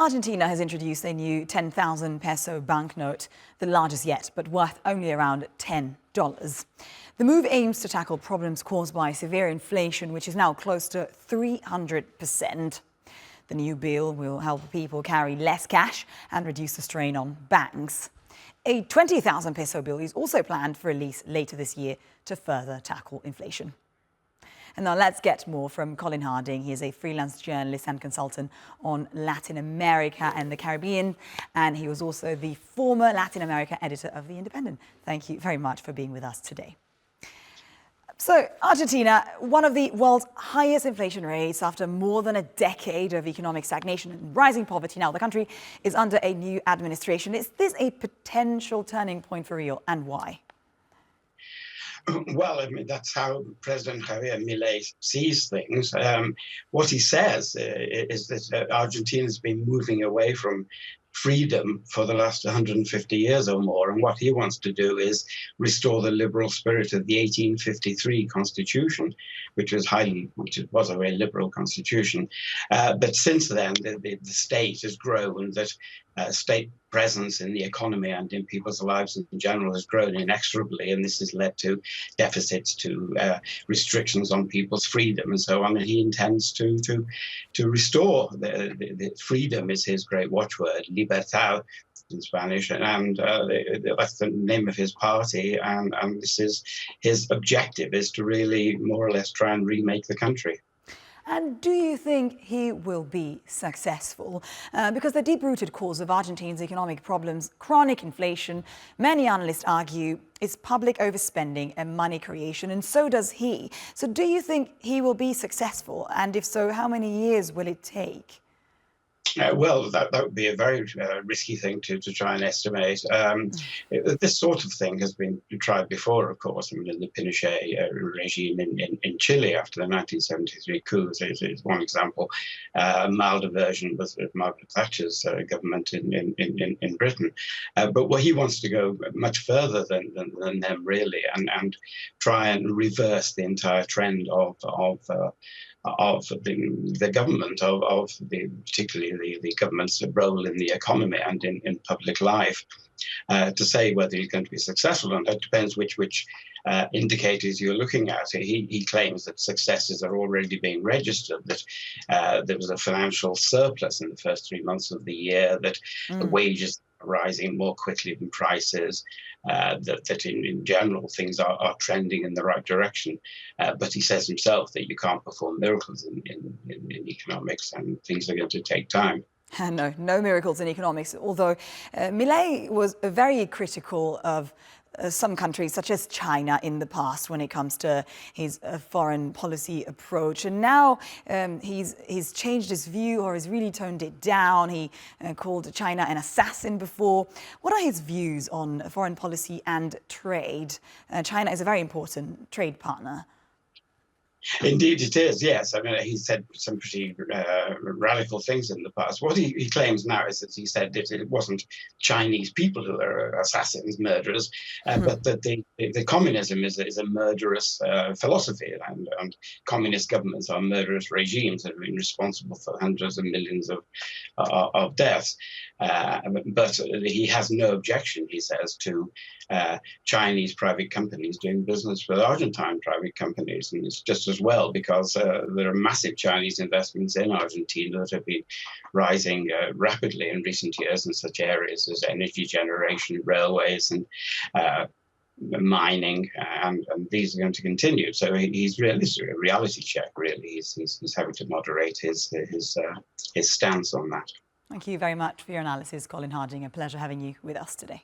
Argentina has introduced a new 10,000 peso banknote, the largest yet, but worth only around $10. The move aims to tackle problems caused by severe inflation, which is now close to 300%. The new bill will help people carry less cash and reduce the strain on banks. A 20,000 peso bill is also planned for release later this year to further tackle inflation. And now let's get more from Colin Harding. He is a freelance journalist and consultant on Latin America and the Caribbean. And he was also the former Latin America editor of The Independent. Thank you very much for being with us today. So Argentina, one of the world's highest inflation rates after more than a decade of economic stagnation and rising poverty. Now the country is under a new administration. Is this a potential turning point for real, and why? Well, I mean, that's how President Javier Milei sees things. What he says is that Argentina has been moving away from freedom for the last 150 years or more. And what he wants to do is restore the liberal spirit of the 1853 constitution, which was a very liberal constitution. But since then, the state has grown, that state presence in the economy and in people's lives in general has grown inexorably, and this has led to deficits, to restrictions on people's freedom and so on. And he intends to restore the freedom is his great watchword, libertad in Spanish, and that's the name of his party. And this is his objective, is to really more or less try and remake the country. And do you think he will be successful? Because the deep-rooted cause of Argentina's economic problems, chronic inflation, many analysts argue, is public overspending and money creation, and so does he. So do you think he will be successful? And if so, how many years will it take? Well, that would be a very risky thing to try and estimate. This sort of thing has been tried before, of course. I mean, in the Pinochet regime in Chile after the 1973 coup is one example. A milder version was Margaret Thatcher's government in Britain. But what he wants to go much further than them, really, and try and reverse the entire trend of the government, particularly the government's role in the economy and in public life. To say whether he's going to be successful, and that depends which indicators you're looking at. He claims that successes are already being registered, that there was a financial surplus in the first 3 months of the year, that the wages are rising more quickly than prices, that in general things are trending in the right direction. But he says himself that you can't perform miracles in economics, and things are going to take time. No miracles in economics, although Milei was very critical of some countries, such as China, in the past when it comes to his foreign policy approach. And now he's changed his view, or has really toned it down. He called China an assassin before. What are his views on foreign policy and trade? China is a very important trade partner. Indeed it is, yes. I mean, he said some pretty radical things in the past. What he claims now is that he said that it wasn't Chinese people who are assassins, murderers, but that the communism is a murderous philosophy, and communist governments are murderous regimes that have been responsible for hundreds of millions of deaths. But he has no objection, he says, to Chinese private companies doing business with Argentine private companies, and it's just as well, because there are massive Chinese investments in Argentina that have been rising rapidly in recent years in such areas as energy generation, railways, and mining, and these are going to continue. So he's really a reality check. Really, he's having to moderate his stance on that. Thank you very much for your analysis, Colin Harding. A pleasure having you with us today.